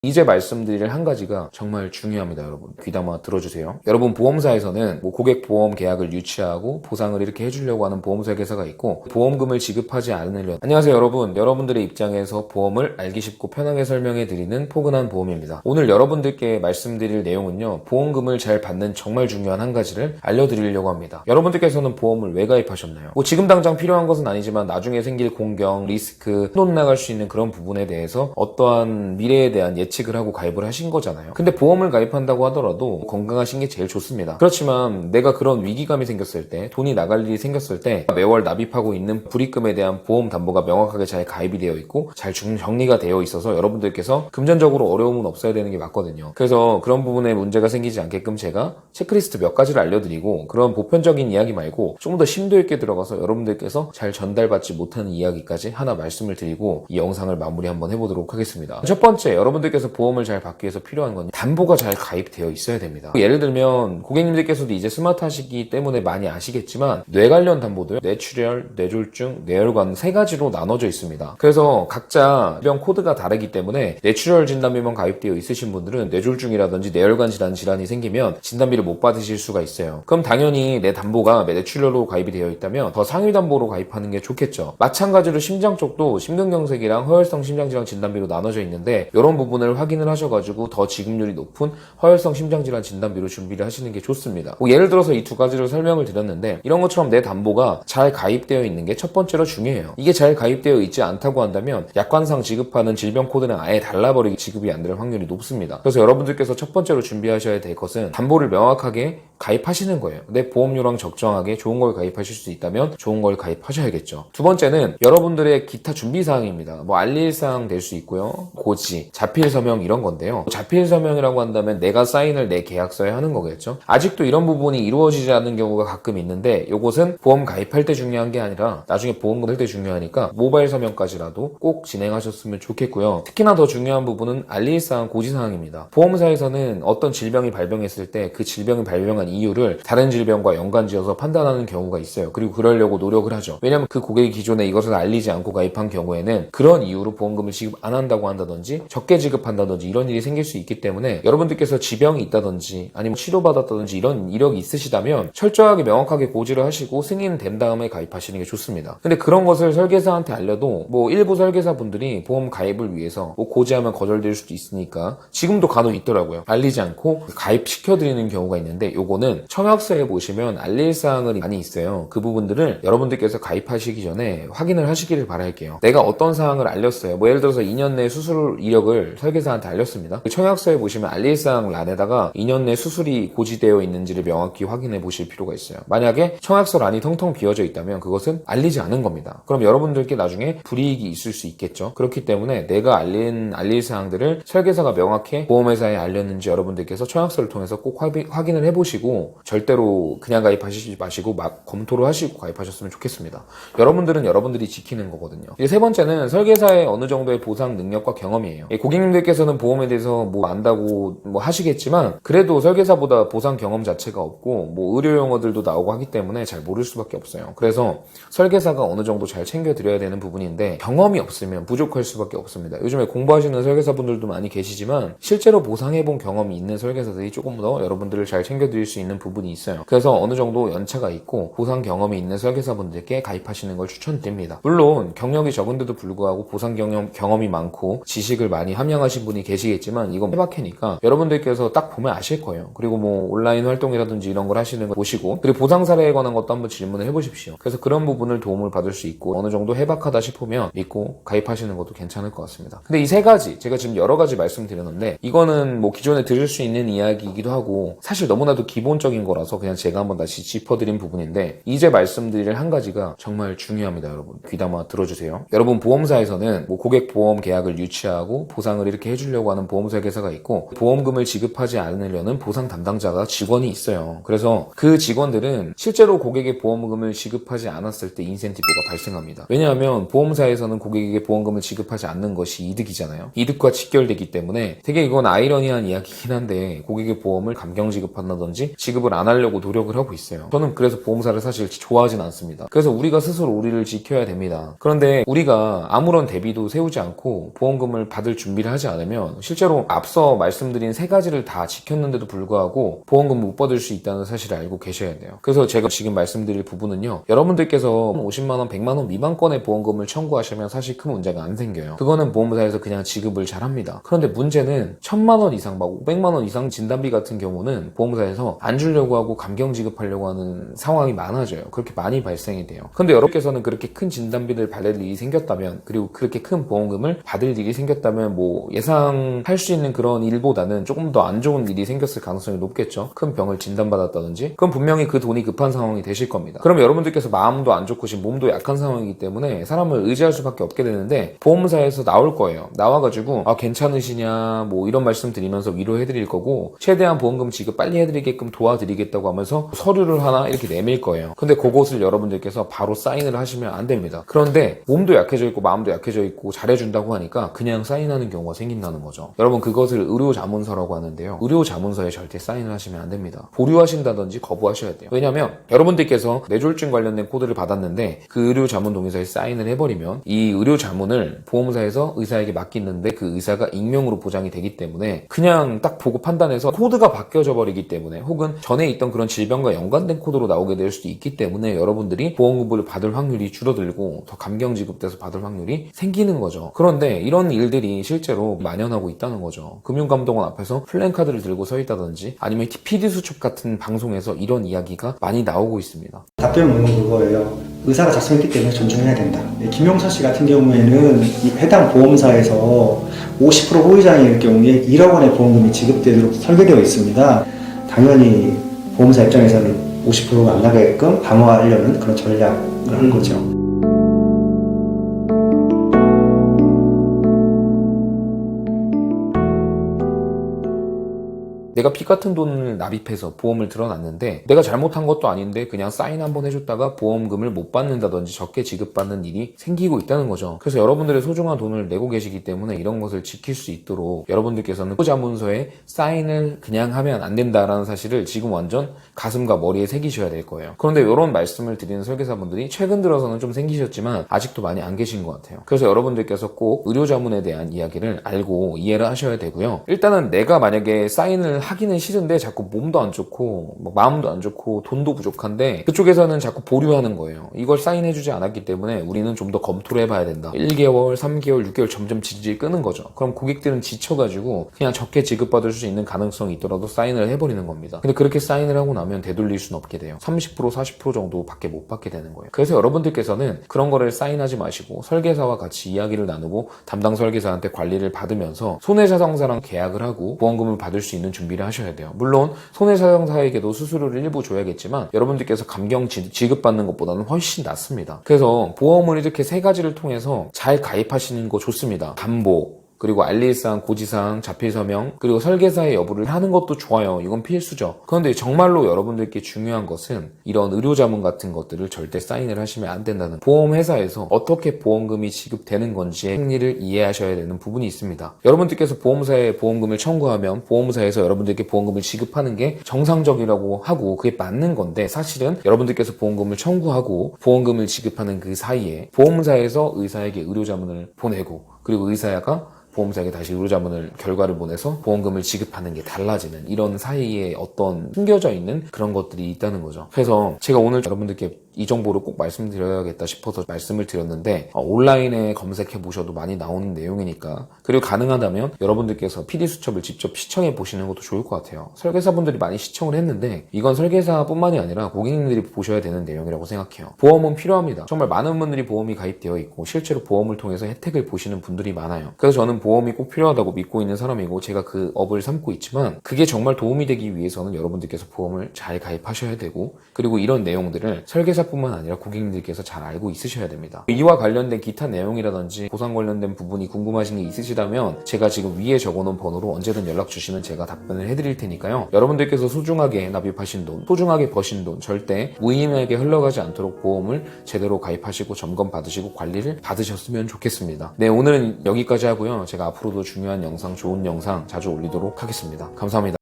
이제 말씀드릴 한 가지가 정말 중요합니다, 여러분. 귀담아 들어주세요. 여러분, 보험사에서는 고객 보험 계약을 유치하고 보상을 이렇게 해주려고 하는 보험 설계사가 있고, 보험금을 지급하지 않으려는. 안녕하세요, 여러분. 여러분들의 입장에서 보험을 알기 쉽고 편하게 설명해 드리는 포근한 보험입니다. 오늘 여러분들께 말씀드릴 내용은요, 보험금을 잘 받는 정말 중요한 한 가지를 알려드리려고 합니다. 여러분들께서는 보험을 왜 가입하셨나요? 지금 당장 필요한 것은 아니지만 나중에 생길 공경, 리스크, 혼돈 나갈 수 있는 그런 부분에 대해서 어떠한 미래에 대한 예측을 하고 가입을 하신 거잖아요. 근데 보험을 가입한다고 하더라도 건강하신 게 제일 좋습니다. 그렇지만 내가 그런 위기감이 생겼을 때, 돈이 나갈 일이 생겼을 때 매월 납입하고 있는 불입금에 대한 보험 담보가 명확하게 잘 가입이 되어 있고 잘 정리가 되어 있어서 여러분들께서 금전적으로 어려움은 없어야 되는 게 맞거든요. 그래서 그런 부분에 문제가 생기지 않게끔 제가 체크리스트 몇 가지를 알려드리고, 그런 보편적인 이야기 말고 좀 더 심도 있게 들어가서 여러분들께서 잘 전달받지 못하는 이야기까지 하나 말씀을 드리고 이 영상을 마무리 한번 해보도록 하겠습니다. 첫 번째, 여러분들께서 보험을 잘 받기 위해서 필요한 건 담보가 잘 가입되어 있어야 됩니다. 예를 들면 고객님들께서도 이제 스마트하시기 때문에 많이 아시겠지만 뇌 관련 담보도요, 뇌출혈, 뇌졸중, 뇌혈관 세 가지로 나눠져 있습니다. 그래서 각자 질병 코드가 다르기 때문에 뇌출혈 진단비만 가입되어 있으신 분들은 뇌졸중이라든지 뇌혈관 질환이 생기면 진단비를 못 받으실 수가 있어요. 그럼 당연히 내 담보가 뇌출혈로 가입이 되어 있다면 더 상위 담보로 가입하는 게 좋겠죠. 마찬가지로 심장 쪽도 심근경색이랑 허혈성 심장질환 진단비로 나눠져 있는데, 이런 부분을 확인을 하셔가지고 더 지급률이 높은 허혈성 심장질환 진단비로 준비를 하시는 게 좋습니다. 예를 들어서 이 두 가지를 설명을 드렸는데, 이런 것처럼 내 담보가 잘 가입되어 있는 게 첫 번째로 중요해요. 이게 잘 가입되어 있지 않다고 한다면 약관상 지급하는 질병 코드는 아예 달라버리기 지급이 안 될 확률이 높습니다. 그래서 여러분들께서 첫 번째로 준비하셔야 될 것은 담보를 명확하게 가입하시는 거예요. 내 보험료랑 적정하게 좋은 걸 가입하실 수 있다면 좋은 걸 가입하셔야겠죠. 두 번째는 여러분들의 기타 준비사항입니다. 알릴사항 될 수 있고요, 고지, 자필서명 이런 건데요. 자필서명이라고 한다면 내가 사인을 내 계약서에 하는 거겠죠. 아직도 이런 부분이 이루어지지 않는 경우가 가끔 있는데, 이것은 보험 가입할 때 중요한 게 아니라 나중에 보험금 할 때 중요하니까 모바일 서명까지라도 꼭 진행하셨으면 좋겠고요. 특히나 더 중요한 부분은 알릴사항, 고지사항입니다. 보험사에서는 어떤 질병이 발병했을 때 그 질병이 발병한 이유를 다른 질병과 연관지어서 판단하는 경우가 있어요. 그리고 그러려고 노력을 하죠. 왜냐하면 그 고객이 기존에 이것을 알리지 않고 가입한 경우에는 그런 이유로 보험금을 지급 안 한다고 한다든지 적게 지급한다든지 이런 일이 생길 수 있기 때문에, 여러분들께서 지병이 있다든지 아니면 치료받았다든지 이런 이력이 있으시다면 철저하게 명확하게 고지를 하시고 승인된 다음에 가입하시는 게 좋습니다. 근데 그런 것을 설계사한테 알려도 일부 설계사분들이 보험 가입을 위해서 고지하면 거절될 수도 있으니까 지금도 간혹 있더라고요. 알리지 않고 가입시켜드리는 경우가 있는데, 요거는 청약서에 보시면 알릴사항이 많이 있어요. 그 부분들을 여러분들께서 가입하시기 전에 확인을 하시기를 바랄게요. 내가 어떤 사항을 알렸어요. 예를 들어서 2년 내 수술 이력을 설계사한테 알렸습니다. 청약서에 보시면 알릴사항 란에다가 2년 내 수술이 고지되어 있는지를 명확히 확인해 보실 필요가 있어요. 만약에 청약서 란이 텅텅 비어져 있다면 그것은 알리지 않은 겁니다. 그럼 여러분들께 나중에 불이익이 있을 수 있겠죠. 그렇기 때문에 내가 알릴 사항들을 설계사가 명확히 보험회사에 알렸는지 여러분들께서 청약서를 통해서 꼭 확인을 해보시고, 절대로 그냥 가입하시지 마시고 막 검토를 하시고 가입하셨으면 좋겠습니다. 여러분들은 여러분들이 지키는 거거든요. 이제 세 번째는 설계사의 어느 정도의 보상 능력과 경험이에요. 고객님들께서는 보험에 대해서 안다고 하시겠지만, 그래도 설계사보다 보상 경험 자체가 없고 의료 용어들도 나오고 하기 때문에 잘 모를 수밖에 없어요. 그래서 설계사가 어느 정도 잘 챙겨드려야 되는 부분인데, 경험이 없으면 부족할 수밖에 없습니다. 요즘에 공부하시는 설계사분들도 많이 계시지만 실제로 보상해본 경험이 있는 설계사들이 조금 더 여러분들을 잘 챙겨드릴 수 있는 부분이 있어요. 그래서 어느 정도 연차가 있고 보상 경험이 있는 설계사분들께 가입하시는 걸 추천드립니다. 물론 경력이 적은데도 불구하고 보상 경험이 많고 지식을 많이 함양하신 분이 계시겠지만, 이건 해박해니까 여러분들께서 딱 보면 아실 거예요. 그리고 온라인 활동이라든지 이런 걸 하시는 거 보시고, 그리고 보상 사례에 관한 것도 한번 질문을 해보십시오. 그래서 그런 부분을 도움을 받을 수 있고 어느 정도 해박하다 싶으면 믿고 가입하시는 것도 괜찮을 것 같습니다. 근데 이 세 가지, 제가 지금 여러 가지 말씀드렸는데, 이거는 기존에 들을 수 있는 이야기이기도 하고 사실 너무나도 기본적인 거라서 그냥 제가 한번 다시 짚어드린 부분인데, 이제 말씀드릴 한 가지가 정말 중요합니다. 여러분, 귀담아 들어주세요. 여러분, 보험사에서는 고객 보험 계약을 유치하고 보상을 이렇게 해주려고 하는 보험 설계사가 있고, 보험금을 지급하지 않으려는 보상 담당자가 직원이 있어요. 그래서 그 직원들은 실제로 고객의 보험금을 지급하지 않았을 때 인센티브가 발생합니다. 왜냐하면 보험사에서는 고객에게 보험금을 지급하지 않는 것이 이득이잖아요. 이득과 직결되기 때문에 되게 이건 아이러니한 이야기긴 한데, 고객의 보험을 감경 지급한다든지 지급을 안 하려고 노력을 하고 있어요. 저는 그래서 보험사를 사실 좋아하진 않습니다. 그래서 우리가 스스로 우리를 지켜야 됩니다. 그런데 우리가 아무런 대비도 세우지 않고 보험금을 받을 준비를 하지 않으면 실제로 앞서 말씀드린 세 가지를 다 지켰는데도 불구하고 보험금 못 받을 수 있다는 사실을 알고 계셔야 돼요. 그래서 제가 지금 말씀드릴 부분은요, 여러분들께서 50만원, 100만원 미만권의 보험금을 청구하시면 사실 큰 문제가 안 생겨요. 그거는 보험사에서 그냥 지급을 잘 합니다. 그런데 문제는 1000만원 이상, 막 500만원 이상 진단비 같은 경우는 보험사에서 안 주려고 하고 감경 지급하려고 하는 상황이 많아져요. 그렇게 많이 발생이 돼요. 근데 여러분께서는 그렇게 큰 진단비를 받을 일이 생겼다면, 그리고 그렇게 큰 보험금을 받을 일이 생겼다면 뭐 예상할 수 있는 그런 일보다는 조금 더 안 좋은 일이 생겼을 가능성이 높겠죠. 큰 병을 진단받았다든지. 그럼 분명히 그 돈이 급한 상황이 되실 겁니다. 그럼 여러분들께서 마음도 안 좋고 지금 몸도 약한 상황이기 때문에 사람을 의지할 수밖에 없게 되는데, 보험사에서 나올 거예요. 나와가지고 괜찮으시냐 뭐 이런 말씀 드리면서 위로해드릴 거고, 최대한 보험금 지급 빨리 해드리게끔 도와드리겠다고 하면서 서류를 하나 이렇게 내밀 거예요. 근데 그것을 여러분들께서 바로 사인을 하시면 안 됩니다. 그런데 몸도 약해져 있고 마음도 약해져 있고 잘해준다고 하니까 그냥 사인하는 경우가 생긴다는 거죠. 여러분, 그것을 의료자문서라고 하는데요, 의료자문서에 절대 사인을 하시면 안 됩니다. 보류하신다든지 거부하셔야 돼요. 왜냐면 여러분들께서 뇌졸중 관련된 코드를 받았는데 그 의료자문동의서에 사인을 해버리면 이 의료자문을 보험사에서 의사에게 맡기는데 그 의사가 익명으로 보장이 되기 때문에 그냥 딱 보고 판단해서 코드가 바뀌어져 버리기 때문에, 혹은 전에 있던 그런 질병과 연관된 코드로 나오게 될 수도 있기 때문에 여러분들이 보험금을 받을 확률이 줄어들고 더 감경 지급돼서 받을 확률이 생기는 거죠. 그런데 이런 일들이 실제로 만연하고 있다는 거죠. 금융감독원 앞에서 플랜카드를 들고 서 있다든지 아니면 PD수첩 같은 방송에서 이런 이야기가 많이 나오고 있습니다. 답변은 그거예요. 의사가 작성했기 때문에 존중해야 된다. 김용사 씨 같은 경우에는 이 해당 보험사에서 50% 보유자일 경우에 1억 원의 보험금이 지급되도록 설계되어 있습니다. 당연히 보험사 입장에서는 50%가 안 나가게끔 방어하려는 그런 전략을 한 거죠. 내가 피 같은 돈을 납입해서 보험을 들어놨는데 내가 잘못한 것도 아닌데 그냥 사인 한번 해줬다가 보험금을 못 받는다든지 적게 지급받는 일이 생기고 있다는 거죠. 그래서 여러분들의 소중한 돈을 내고 계시기 때문에 이런 것을 지킬 수 있도록 여러분들께서는 의료자문서에 사인을 그냥 하면 안 된다라는 사실을 지금 완전 가슴과 머리에 새기셔야 될 거예요. 그런데 이런 말씀을 드리는 설계사분들이 최근 들어서는 좀 생기셨지만 아직도 많이 안 계신 것 같아요. 그래서 여러분들께서 꼭 의료자문에 대한 이야기를 알고 이해를 하셔야 되고요. 일단은 내가 만약에 사인을 하기는 싫은데 자꾸 몸도 안 좋고 마음도 안 좋고 돈도 부족한데 그쪽에서는 자꾸 보류하는 거예요. 이걸 사인해주지 않았기 때문에 우리는 좀 더 검토를 해봐야 된다. 1개월, 3개월, 6개월 점점 질질 끄는 거죠. 그럼 고객들은 지쳐가지고 그냥 적게 지급받을 수 있는 가능성이 있더라도 사인을 해버리는 겁니다. 근데 그렇게 사인을 하고 나면 되돌릴 수는 없게 돼요. 30%, 40% 정도 밖에 못 받게 되는 거예요. 그래서 여러분들께서는 그런 거를 사인하지 마시고 설계사와 같이 이야기를 나누고 담당 설계사한테 관리를 받으면서 손해사정사랑 계약을 하고 보험금을 받을 수 있는 준비를 하셔야 돼요. 물론 손해사정사에게도 수수료를 일부 줘야겠지만 여러분들께서 감경 지급받는 것보다는 훨씬 낫습니다. 그래서 보험을 이렇게 세 가지를 통해서 잘 가입하시는 거 좋습니다. 담보, 그리고 알릴사항, 고지사항, 자필서명, 그리고 설계사의 여부를 하는 것도 좋아요. 이건 필수죠. 그런데 정말로 여러분들께 중요한 것은 이런 의료자문 같은 것들을 절대 사인을 하시면 안 된다는, 보험회사에서 어떻게 보험금이 지급되는 건지의 행리를 이해하셔야 되는 부분이 있습니다. 여러분들께서 보험사에 보험금을 청구하면 보험사에서 여러분들께 보험금을 지급하는 게 정상적이라고 하고 그게 맞는 건데, 사실은 여러분들께서 보험금을 청구하고 보험금을 지급하는 그 사이에 보험사에서 의사에게 의료자문을 보내고, 그리고 의사가 보험사에게 다시 의료자문을 결과를 보내서 보험금을 지급하는 게 달라지는, 이런 사이에 어떤 숨겨져 있는 그런 것들이 있다는 거죠. 그래서 제가 오늘 여러분들께 이 정보를 꼭 말씀드려야겠다 싶어서 말씀을 드렸는데, 온라인에 검색해 보셔도 많이 나오는 내용이니까, 그리고 가능하다면 여러분들께서 PD수첩을 직접 시청해 보시는 것도 좋을 것 같아요. 설계사분들이 많이 시청을 했는데 이건 설계사뿐만이 아니라 고객님들이 보셔야 되는 내용이라고 생각해요. 보험은 필요합니다. 정말 많은 분들이 보험이 가입되어 있고 실제로 보험을 통해서 혜택을 보시는 분들이 많아요. 그래서 저는 보험이 꼭 필요하다고 믿고 있는 사람이고 제가 그 업을 삼고 있지만, 그게 정말 도움이 되기 위해서는 여러분들께서 보험을 잘 가입하셔야 되고, 그리고 이런 내용들을 설계사뿐만 아니라 고객님들께서 잘 알고 있으셔야 됩니다. 이와 관련된 기타 내용이라든지 보상 관련된 부분이 궁금하신 게 있으시다면 제가 지금 위에 적어놓은 번호로 언제든 연락 주시면 제가 답변을 해드릴 테니까요. 여러분들께서 소중하게 납입하신 돈, 소중하게 버신 돈 절대 무의미하게 흘러가지 않도록 보험을 제대로 가입하시고 점검 받으시고 관리를 받으셨으면 좋겠습니다. 네, 오늘은 여기까지 하고요. 제가 앞으로도 중요한 영상, 좋은 영상 자주 올리도록 하겠습니다. 감사합니다.